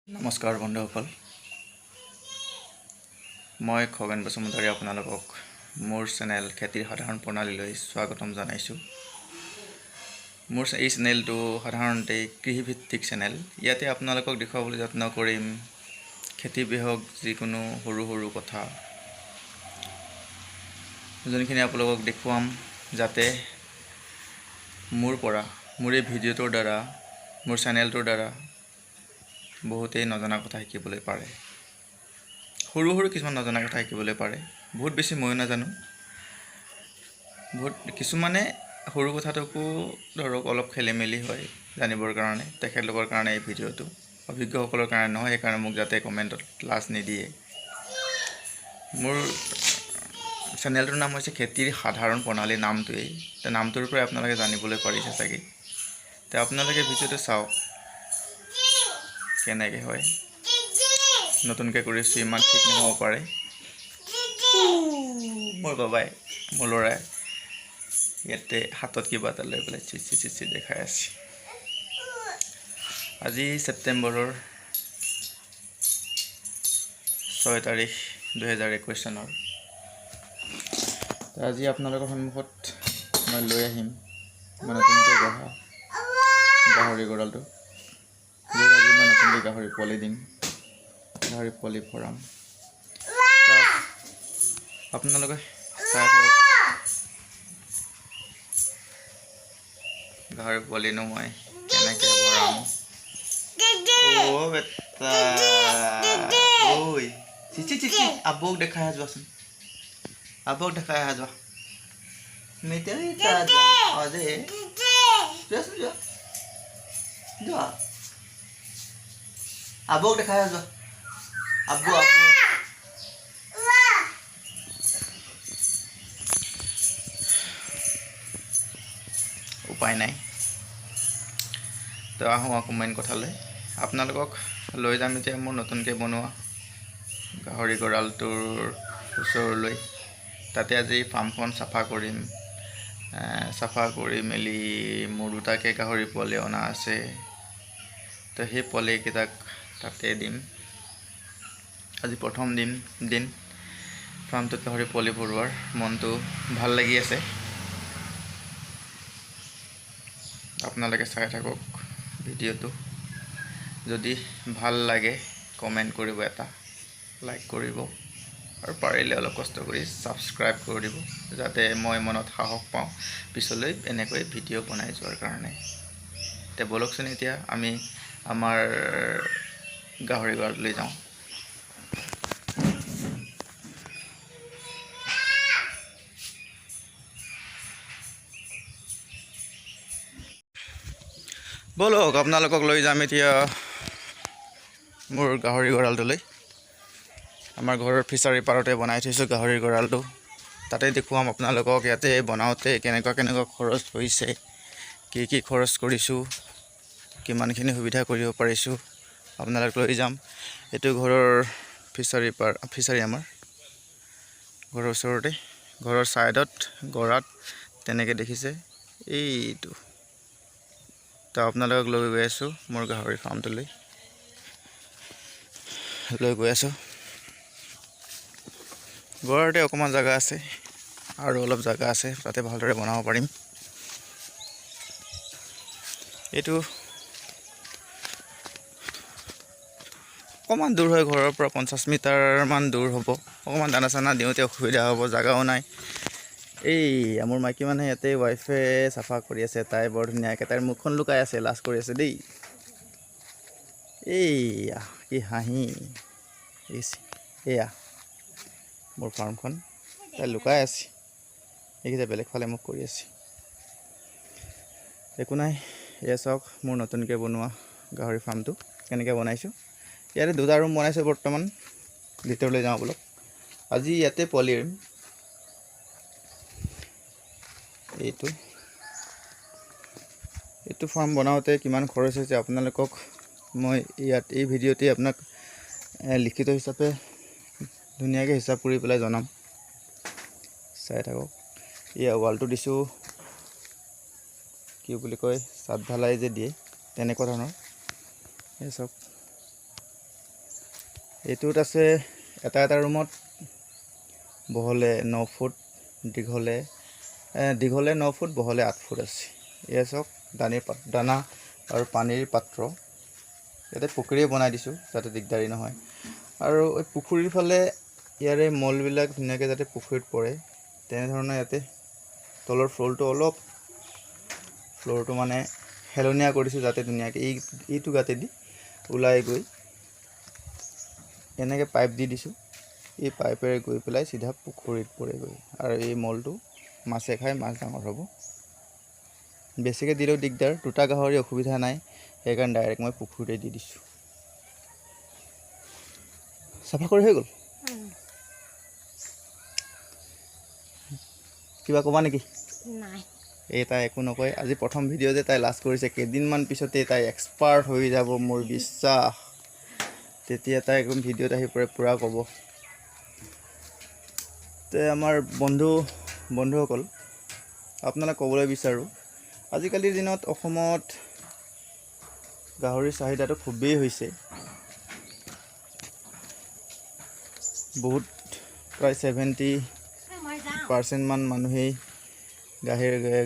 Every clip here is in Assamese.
নমস্কাৰ বন্ধুসকল, মই খগেন বসুমতাৰী আপোনালোকক মোৰ চেনেল খেতিৰ সাধাৰণ প্ৰণালীলৈ স্বাগতম জনাইছোঁ। মোৰ এই চেনেলটো সাধাৰণতে কৃষিভিত্তিক চেনেল। ইয়াতে আপোনালোকক দেখুৱাবলৈ যত্ন কৰিম খেতি বিষয়ক যিকোনো সৰু সৰু কথা, যোনখিনি আপোনালোকক দেখুৱাম যাতে মোৰ এই ভিডিঅ'টোৰ দ্বাৰা, মোৰ চেনেলটোৰ দ্বাৰা বহুতেই নজনা কথা শিকিবলৈ পাৰে। সৰু সৰু কিছুমান নজনা কথা শিকিবলৈ পাৰে। বহুত বেছি ময়ো নাজানো। কিছুমানে সৰু কথাটোকো ধৰক অলপ খেলি মেলি হয় জানিবৰ কাৰণে। তেখেতলোকৰ কাৰণে এই ভিডিঅ'টো, অভিজ্ঞসকলৰ কাৰণে নহয়। সেইকাৰণে মোক যাতে কমেণ্টত লাজ নিদিয়ে। মোৰ চেনেলটোৰ নাম হৈছে খেতিৰ সাধাৰণ প্ৰণালী। নামটোৱেই নামটোৰ পৰাই আপোনালোকে জানিবলৈ পাৰিছে চাগে। তো আপোনালোকে ভিডিঅ'টো চাওক কেনেকৈ হয়। নতুনকৈ কৰিছোঁ, ইমান ঠিক নহ'ব পাৰে। মোৰ বাবাই, মোৰ ল'ৰাই ইয়াতে হাতত কিবা এটা লৈ পেলাই চিচি দেখাই আছে। আজি ছেপ্টেম্বৰৰ 6 তাৰিখ 2021 চনৰ। আজি আপোনালোকৰ সন্মুখত মই লৈ আহিম মই নতুনকৈ গঢ়া গাহৰি গঁৰালটো। আজি মই নতুনকৈ গাহৰি পোৱালি দিম, গাহৰি পোৱালি ভৰাম। আপোনালোকে চাই থাকক। গাহৰি পোৱালিনো মই কেনেকৈ ভৰাম। অ' বেটা, ঐ চিচি আবক দেখাই যোৱাচোন, আবক দেখাই যোৱা। যোৱা আবক দেখাই যোৱা। আবু উপায় নাই। তো আহোঁ আকৌ মেইন কথালৈ। আপোনালোকক লৈ যাম এতিয়া মোৰ নতুনকৈ বনোৱা গাহৰি গঁৰালটোৰ ওচৰলৈ। তাতে আজি ফাৰ্মখন চাফা কৰিম। চাফা কৰি মেলি মোৰ দুটাকৈ গাহৰি পোৱালি অনা আছে। তো সেই পোৱালিকেইটাক তাতে দিম। আজি প্ৰথম দিন ফাৰ্মটোত গাহৰি পোৱালি ভৰোৱাৰ। মনটো ভাল লাগি আছে। আপোনালোকে চাই থাকক ভিডিঅ'টো। যদি ভাল লাগে কমেণ্ট কৰিব, এটা লাইক কৰিব, আৰু পাৰিলে অলপ কষ্ট কৰি ছাবস্ক্ৰাইব কৰি দিব, যাতে মই মনত সাহস পাওঁ পিছলৈ এনেকৈ ভিডিঅ' বনাই যোৱাৰ কাৰণে। এতিয়া বলকচোন, এতিয়া আমি আমাৰ গাহৰি গঁৰাললৈ যাওঁ। বলক আপোনালোকক লৈ যাম এতিয়া মোৰ গাহৰি গঁৰালটোলৈ। আমাৰ ঘৰৰ ফিচাৰী পাৰতে বনাই থৈছোঁ গাহৰি গঁৰালটো। তাতে দেখুৱাম আপোনালোকক ইয়াতে বনাওঁতে কেনেকুৱা খৰচ হৈছে, কি খৰচ কৰিছোঁ, কিমানখিনি সুবিধা কৰিব পাৰিছোঁ, আপোনালোক লৈ যাম। এইটো ঘৰৰ ফিচাৰী আমাৰ ঘৰৰ ওচৰতে, ঘৰৰ ছাইডত গৰাত তেনেকৈ দেখিছে এইটো। তো আপোনালোকক লৈ গৈ আছোঁ মোৰ গাহৰি ফাৰ্মটোলৈ, লৈ গৈ আছোঁ। গঁৰালতে অকণমান জেগা আছে, আৰু অলপ জেগা আছে, তাতে ভালদৰে বনাব পাৰিম। এইটো অকণমান দূৰ হয়, ঘৰৰ পৰা 50 মিটাৰমান দূৰ হ'ব। অকণমান দানা চানা দিওঁতে অসুবিধা হ'ব, জেগাও নাই। এই মোৰ মাইকী মানুহে ইয়াতে ৱাইফে চাফা কৰি আছে। তাই বৰ ধুনীয়াকৈ তাইৰ মুখখন লুকাই আছে, লাজ কৰি আছে দেই। এইয়া কি হাঁহি, এয়া মোৰ ফাৰ্মখন। তাই লুকাই আছে, এইকেইটা বেলেগ ফালে মুখ কৰি আছে। একো নাই, এয়া চাওক মোৰ নতুনকৈ বনোৱা গাহৰি ফাৰ্মটো কেনেকৈ বনাইছোঁ। ইয়াতে 2টা ৰুম বনাইছোঁ বৰ্তমান। ভিতৰলৈ যাওঁ বলক। আজি ইয়াতে পোৱালি এৰিম। এইটো ফাৰ্ম বনাওঁতে কিমান খৰচ হৈছে আপোনালোকক মই এই ভিডিঅ'তে আপোনাক লিখিত হিচাপে ধুনীয়াকৈ হিচাপ কৰি পেলাই জনাম। চাই থাকক। এয়া ৱালটো দিছোঁ, কি বুলি কয়, চাট ঢালাই যে দিয়ে তেনেকুৱা ধৰণৰ। এই চাওক এইটোত আছে এটা ৰুমত বহলে 9 ফুট, দীঘলে 9 ফুট, বহলে 8 ফুট আছে। এয়া চাওক দানা আৰু পানীৰ পাত্ৰ। ইয়াতে পুখুৰী বনাই দিছোঁ যাতে দিগদাৰী নহয়। আৰু এই পুখুৰীৰ ফালে ইয়াৰে মলবিলাক ধুনীয়াকৈ যাতে পুখুৰীত পৰে তেনেধৰণে ইয়াতে তলৰ ফ্ল'ৰটো মানে হেলনীয়া কৰিছোঁ যাতে ধুনীয়াকৈ এইটো গাঁতেদি ওলাই গৈ এনেকৈ পাইপ দি দিছোঁ। এই পাইপেৰে গৈ পেলাই চিধা পুখুৰীত পৰেগৈ আৰু এই মলটো মাছে খাই মাছ ডাঙৰ হ'ব। বেছিকৈ দিলেও দিগদাৰ, দুটা গাহৰি অসুবিধা নাই, সেইকাৰণে ডাইৰেক্ট মই পুখুৰীতে দি দিছোঁ। চাফা কৰি হৈ গ'ল। কিবা ক'বা নেকি? নাই, এই তাই একো নকয়। আজি প্ৰথম ভিডিঅ' যে তাই লাজ কৰিছে, কেইদিনমান পিছতে তাই এক্সপাৰ্ট হৈ যাব মোৰ বিশ্বাস। তেতিয়া তাই একদম ভিডিঅ'ত আহি পূৰা ক'ব। তে আমাৰ বন্ধুসকল, আপোনালোক ক'বলৈ বিচাৰোঁ, আজিকালিৰ দিনত অসমত গাহৰিৰ চাহিদাটো খুবেই হৈছে। বহুত প্ৰায় 70% মান মানুহেই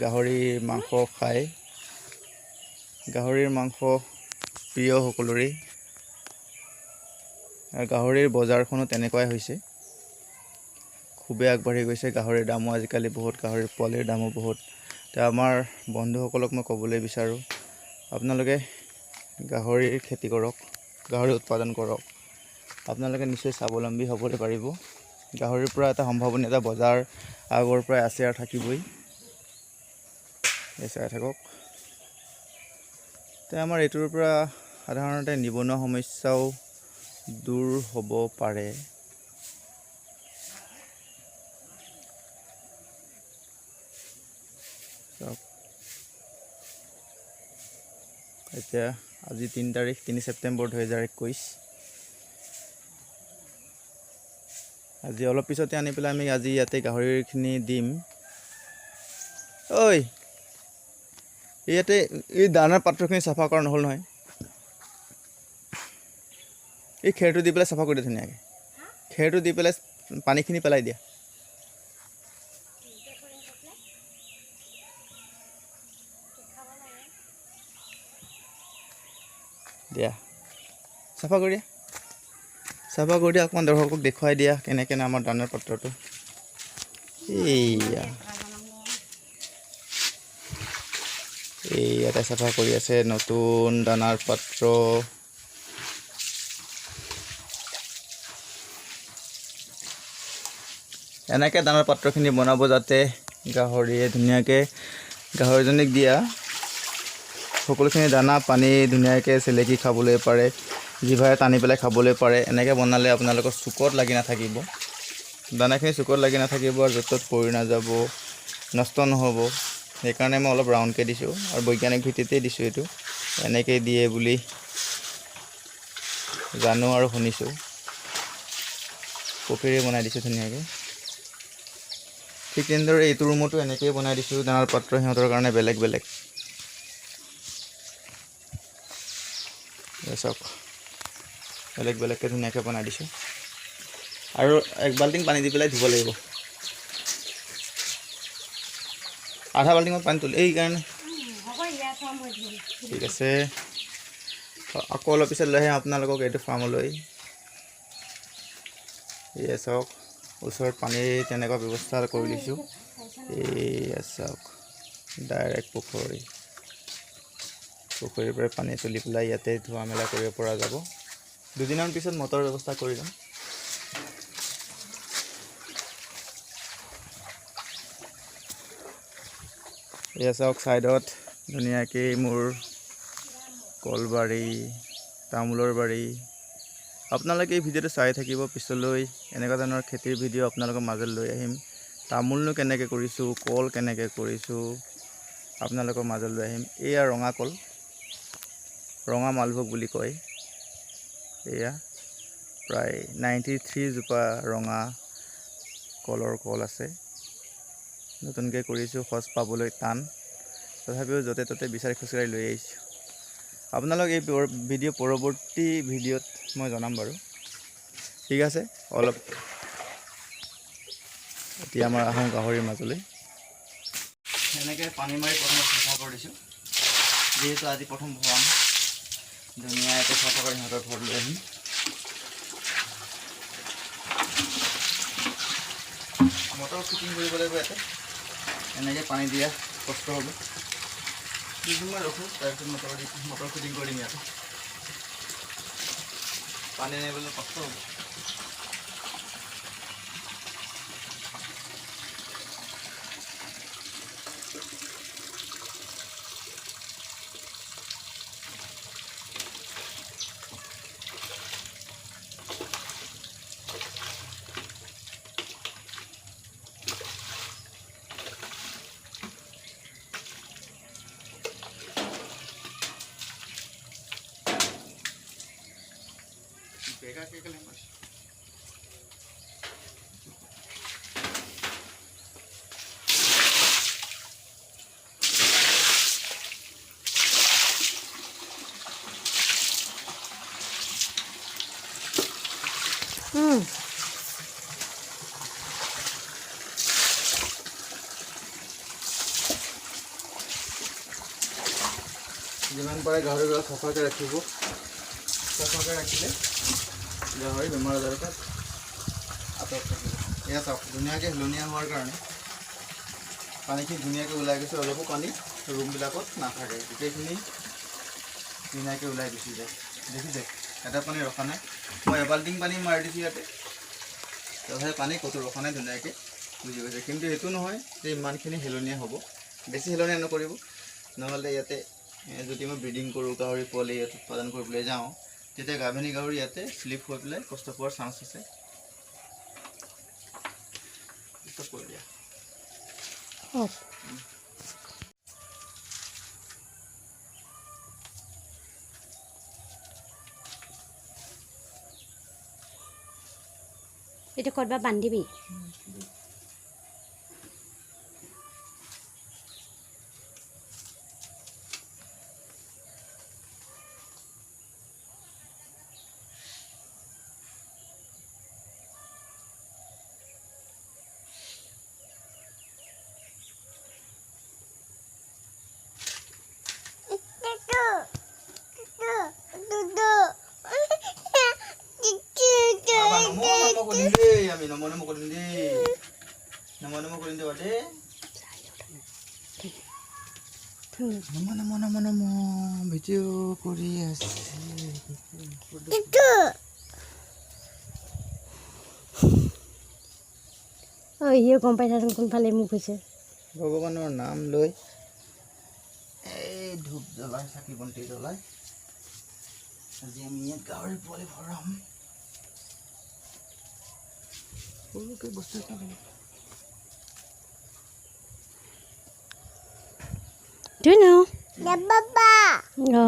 গাহৰিৰ মাংস খায়। গাহৰিৰ মাংস প্ৰিয় সকলোৰে। আৰু গাহৰিৰ বজাৰখনো তেনেকুৱাই হৈছে, খুবেই আগবাঢ়ি গৈছে। গাহৰিৰ দামো আজিকালি বহুত, গাহৰিৰ পোৱালিৰ দামো বহুত। এতিয়া আমাৰ বন্ধুসকলক মই ক'বলৈ বিচাৰোঁ, আপোনালোকে গাহৰিৰ খেতি কৰক, গাহৰি উৎপাদন কৰক। আপোনালোকে নিশ্চয় স্বাৱলম্বী হ'বলৈ পাৰিব। গাহৰিৰ পৰা এটা সম্ভাৱনীয় এটা বজাৰ আগৰ পৰাই আছে আৰু থাকিবই। চাই থাকক। তে আমাৰ এইটোৰ পৰা সাধাৰণতে নিবনুৱা সমস্যাও দূৰ হ'ব পাৰে। এতিয়া আজি 3 ছেপ্টেম্বৰ 2021। আজি অলপ পিছতে আনি পেলাই আমি আজি ইয়াতে গাহৰিখিনি দিম। ঐ, ইয়াতে এই দানাৰ পাত্ৰখিনি চাফা কৰা নহ'ল নহয়। এই খেৰটো দি পেলাই চাফা কৰি দিয়া ধুনীয়াকৈ। খেৰটো দি পেলাই পানীখিনি পেলাই দিয়া। দিয়া চাফা কৰি দিয়া, চাফা কৰি দিয়া। অকণমান দৰ্শকক দেখুৱাই দিয়া কেনেকৈ আমাৰ দানাৰ পাত্ৰটো। ইয়াতে চাফা কৰি আছে নতুন দানাৰ পাত্ৰ। এনেকৈ দানাৰ পাত্ৰখিনি বনাব যাতে গাহৰিয়ে ধুনীয়াকৈ গাহৰিজনীক দিয়া সকলোখিনি দানা পানী ধুনীয়াকৈ চেলেকি খাবলৈ পাৰে, জিভাৰে টানি পেলাই খাবলৈ পাৰে। এনেকৈ বনালে আপোনালোকৰ চুকত লাগি নাথাকিব, দানাখিনি চুকত লাগি নাথাকিব আৰু য'ত ত'ত পৰি নাযাব, নষ্ট নহ'ব। সেইকাৰণে মই অলপ ৰাউণ্ডকৈ দিছোঁ আৰু বৈজ্ঞানিক ভিত্তিতেই দিছোঁ। এইটো এনেকৈ দিয়ে বুলি জানো আৰু শুনিছোঁ। পুখুৰী বনাই দিছোঁ ধুনীয়াকৈ। ঠিক তেনেদৰে এইটো ৰুমতো এনেকৈয়ে বনাই দিছোঁ দানাৰ পাত্ৰ, সিহঁতৰ কাৰণে বেলেগ বেলেগ। চাওক, বেলেগ বেলেগকৈ ধুনীয়াকৈ বনাই দিছোঁ। আৰু 1 বাল্টিং পানী দি পেলাই ধুব লাগিব। আধা বাল্টিঙত পানী তুলি এই কাৰণে। ঠিক আছে, আকৌ অলপ পিছত লৈ আহিম আপোনালোকক এইটো ফাৰ্মলৈ। এয়া চাওক, ওচৰত পানীৰ তেনেকুৱা ব্যৱস্থা কৰি দিছোঁ। এয়া চাওক, ডাইৰেক্ট পুখুৰীৰ পৰা পানী তুলি পেলাই ইয়াতে ধোৱা মেলা কৰিব পৰা যাব। 2 দিনমান পিছত মটৰৰ ব্যৱস্থা কৰি যাম। এয়া চাওক, ছাইডত ধুনীয়াকৈ মোৰ কলবাৰী, তামোলৰ বাৰী। আপোনালোকে এই ভিডিঅ'টো চাই থাকিব, পিছলৈ এনেকুৱা ধৰণৰ খেতিৰ ভিডিঅ' আপোনালোকৰ মাজত লৈ আহিম। তামোলনো কেনেকৈ কৰিছোঁ, কল কেনেকৈ কৰিছোঁ আপোনালোকৰ মাজত লৈ আহিম। এয়া ৰঙা কল, ৰঙা মালভোগ বুলি কয়। এয়া প্ৰায় 93 জোপা ৰঙা কলৰ কল আছে। নতুনকৈ কৰিছোঁ, সজ পাবলৈ টান, তথাপিও য'তে ত'তে বিচাৰি খুচৰি লৈ আহিছোঁ। আপোনালোক এই ভিডিঅ' পৰৱৰ্তী ভিডিঅ'ত মই জনাম বাৰু। ঠিক আছে অলপ এতিয়া আমাৰ আহোঁ গাহৰিৰ মাজলৈ এনেকৈ পানী মাৰি প্ৰথমে চাফা কৰি দিছোঁ যিহেতু আজি প্ৰথম ভৰাম ধুনীয়াকৈ চাফা কৰি সিহঁতৰ ঘৰত লৈ আহিম মটৰ ফিটিং কৰিব লাগিব ইয়াতে এনেকৈ পানী দিয়া কষ্ট হ'ব দুদিনমান ৰখোঁ তাৰপিছত মটৰ ফিটিং কৰি দিম ইয়াতে পানী আনিবলৈ কষ্ট হ'ব Pega que le más. যিমান পাৰে গাহৰিবিলাক চাফাকৈ ৰাখিব চাফাকৈ ৰাখিলে গাহৰি বেমাৰ আজাৰৰ পৰা আঁতৰত থাকিব এয়া চাওক ধুনীয়াকৈ হেলনীয়া হোৱাৰ কাৰণে পানীখিনি ধুনীয়াকৈ ওলাই গৈছে অলপো পানী ৰুমবিলাকত নাথাকে গোটেইখিনি ধুনীয়াকৈ ওলাই গুচি যায় দেখিছে এটা পানী ৰখা নাই মই এবাল্টিং পানী মাৰি দিছোঁ ইয়াতে তথাপি পানী ক'তো ৰখা নাই ধুনীয়াকৈ গুচি গৈছে কিন্তু এইটো নহয় যে ইমানখিনি হেলনীয়া হ'ব বেছি হেলনীয়া নকৰিব নহ'লে ইয়াতে যদি মই ব্ৰিডিং কৰোঁ গাহৰি পোৱালি ইয়াত উৎপাদন কৰিবলৈ যাওঁ তেতিয়া গাভিনী গাহৰি ইয়াতে স্লিপ হৈ পেলাই কষ্ট পোৱাৰ চান্স আছে কৰি দিয়া এটা কৰবা বান্ধিবি আমি নমো কৰিম দেই নমো কৰিম দে বাদে নমো ভিডিঅ' কৰি আছে সিও গম পাইছাচোন কোনফালে মুখ হৈছে ভগৱানৰ নাম লৈ এই ধূপ জ্বলাই চাকি বন্তি জ্বলাই আজি আমি ইয়াত গাহৰি পোৱালি ভৰাম সৰুকৈ বস্তু এটা Do you know? Yeah, Papa. No.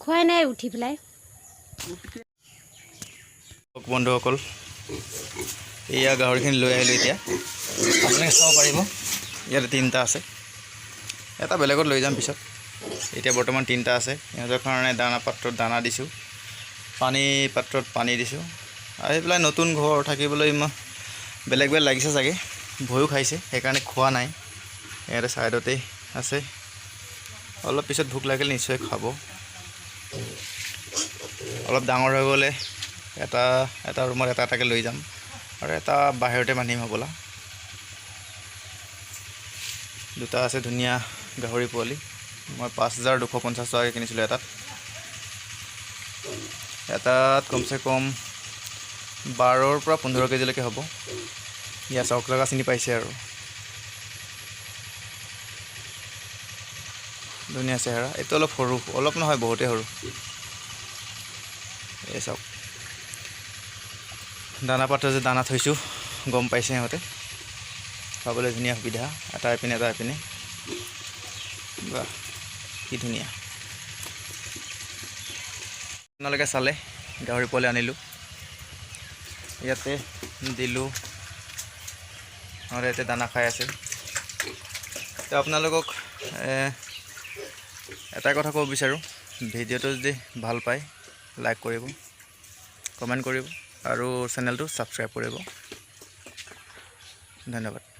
খুৱাই নাই উঠি পেলাই বন্ধুসকল এয়া গাহৰিখিনি লৈ আহিলোঁ এতিয়া আপোনালোকে চাব পাৰিব ইয়াতে তিনিটা আছে এটা বেলেগত লৈ যাম পিছত এতিয়া বৰ্তমান তিনিটা আছে সিহঁতৰ কাৰণে দানা পাত্ৰত দানা দিছোঁ পানী পাত্ৰত পানী দিছোঁ আহি পেলাই নতুন ঘৰ থাকিবলৈ ইমান বেলেগ বেলেগ লাগিছে চাগে ভয়ো খাইছে সেইকাৰণে খোৱা নাই ইয়াতে ছাইডতেই আছে অলপ পিছত ভোক লাগিলে নিশ্চয় খাব অলপ ডাঙৰ হৈ গ'লে এটা ৰুমত এটা এটাকৈ লৈ যাম আৰু এটা বাহিৰতে বান্ধিম হ'বলা দুটা আছে ধুনীয়া গাহৰি পোৱালি মই 5,250 টকাকৈ কিনিছিলোঁ এটাত কমচে কম 12ৰ পৰা 15 কেজিলৈকে হ'ব ইয়াত চাউক লগা চিনি পাইছে আৰু ধুনীয়া চেহেৰা এইটো অলপ সৰু অলপ নহয় বহুতেই সৰু এই চাওক দানা পাত্ৰ যে দানা থৈছোঁ গম পাইছে সিহঁতে খাবলৈ ধুনীয়া সুবিধা এটা এপিনে বাহ কি ধুনীয়া আপোনালোকে চালে গাহৰি পোৱালি আনিলোঁ ইয়াতে দিলোঁ আৰু ইয়াতে দানা খাই আছে তো আপোনালোকক এটা কথা ক'ব বিচাৰোঁ ভিডিঅ'টো যদি ভাল পায় লাইক কৰিব কমেণ্ট কৰিব আৰু চেনেলটো ছাবস্ক্ৰাইব কৰিব ধন্যবাদ